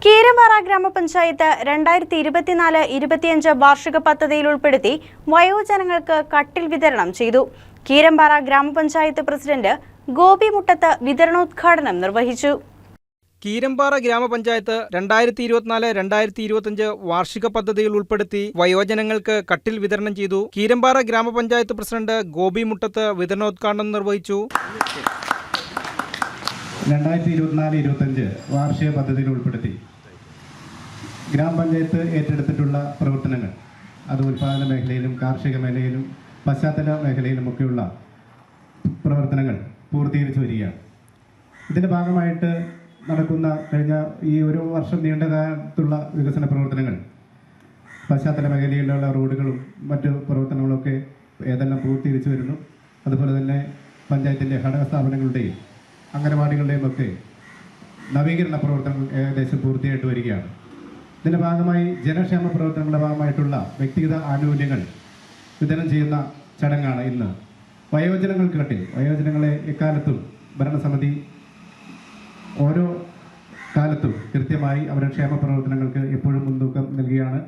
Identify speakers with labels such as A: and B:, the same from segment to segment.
A: കീരമ്പാറ ഗ്രാമപഞ്ചായത്ത് 2024-25 വാർഷിക പദ്ധതിയിൽ ഉൾപ്പെടുത്തി വയോജനങ്ങൾക്ക് കട്ടിൽ വിതരണം ചെയ്തു. കീരമ്പാറ ഗ്രാമപഞ്ചായത്ത് പ്രസിഡന്റ് ഗോപി മുട്ടത്ത് വിതരണോദ്ഘാടനം നിർവഹിച്ചു.
B: കീരമ്പാറ ഗ്രാമപഞ്ചായത്ത് 2024-2025 വാർഷിക പദ്ധതിയിൽ ഉൾപ്പെടുത്തി വയോജനങ്ങൾക്ക് കട്ടിൽ വിതരണം ചെയ്തു. കീരമ്പാറ ഗ്രാമപഞ്ചായത്ത് പ്രസിഡന്റ് ഗോപി മുട്ടത്ത് വിതരണോദ്ഘാടനം നിർവഹിച്ചു.
C: 2024-25 വാർഷിക പദ്ധതിയിൽ ഉൾപ്പെടുത്തി ഗ്രാമപഞ്ചായത്ത് ഏറ്റെടുത്തിട്ടുള്ള പ്രവർത്തനങ്ങൾ അത് ഉൽപ്പാദന മേഖലയിലും കാർഷിക മേഖലയിലും പശ്ചാത്തല മേഖലയിലുമൊക്കെയുള്ള പ്രവർത്തനങ്ങൾ പൂർത്തീകരിച്ചു വരികയാണ്. ഇതിൻ്റെ ഭാഗമായിട്ട് നടക്കുന്ന കഴിഞ്ഞ ഈ ഒരു വർഷം നീണ്ടകാലത്തുള്ള വികസന പ്രവർത്തനങ്ങൾ പശ്ചാത്തല മേഖലയിലുള്ള റോഡുകളും മറ്റു പ്രവർത്തനങ്ങളൊക്കെ ഏതെല്ലാം പൂർത്തീകരിച്ചു വരുന്നു. അതുപോലെ തന്നെ പഞ്ചായത്തിൻ്റെ ഘടക സ്ഥാപനങ്ങളുടെയും അംഗനവാടികളുടെയും ഒക്കെ നവീകരണ പ്രവർത്തനങ്ങൾ ഏകദേശം പൂർത്തിയായിട്ട് വരികയാണ്. ഇതിൻ്റെ ഭാഗമായി ജനക്ഷേമ പ്രവർത്തനങ്ങളുടെ ഭാഗമായിട്ടുള്ള വ്യക്തിഗത ആനുകൂല്യങ്ങൾ വിതരണം ചെയ്യുന്ന ചടങ്ങാണ് ഇന്ന്. വയോജനങ്ങൾക്ക് കട്ടിൽ വയോജനങ്ങളെ എക്കാലത്തും ഭരണസമിതി ഓരോ കാലത്തും കൃത്യമായി അവരുടെ ക്ഷേമ പ്രവർത്തനങ്ങൾക്ക് എപ്പോഴും മുൻതൂക്കം നൽകിയാണ്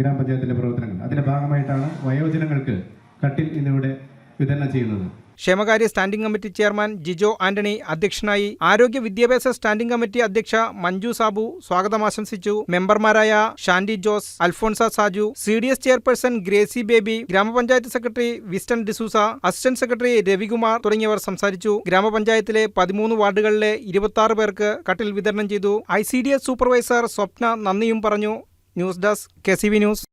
C: ഗ്രാമപഞ്ചായത്തിലെ പ്രവർത്തനങ്ങൾ. അതിൻ്റെ ഭാഗമായിട്ടാണ് വയോജനങ്ങൾക്ക് കട്ടിൽ ഇന്നിവിടെ വിതരണം ചെയ്യുന്നത്.
B: ക്ഷേമകാര്യ standing committee chairman Jijo Antony അധ്യക്ഷനായി. ആരോഗ്യ വിദ്യാഭ്യാസ സ്റ്റാൻഡിംഗ് കമ്മിറ്റി അധ്യക്ഷ മഞ്ജു സാബു സ്വാഗതം ആശംസിച്ചു. മെമ്പർമാരായ Shandy Jose, Alphonsa Saju, CDS chairperson Gracy Baby, grama panchayat secretary Wiston D'Souza, assistant secretary Ravikumar തുടങ്ങിയവർ സംസാരിച്ചു. ഗ്രാമപഞ്ചായത്തിലെ 13 വാർഡുകളിലെ 26 പേർക്ക് കട്ടിൽ വിതരണം ചെയ്തു. ICDS സൂപ്പർവൈസർ സ്വപ്ന നന്ദിയും പറഞ്ഞു. News desk KCV news.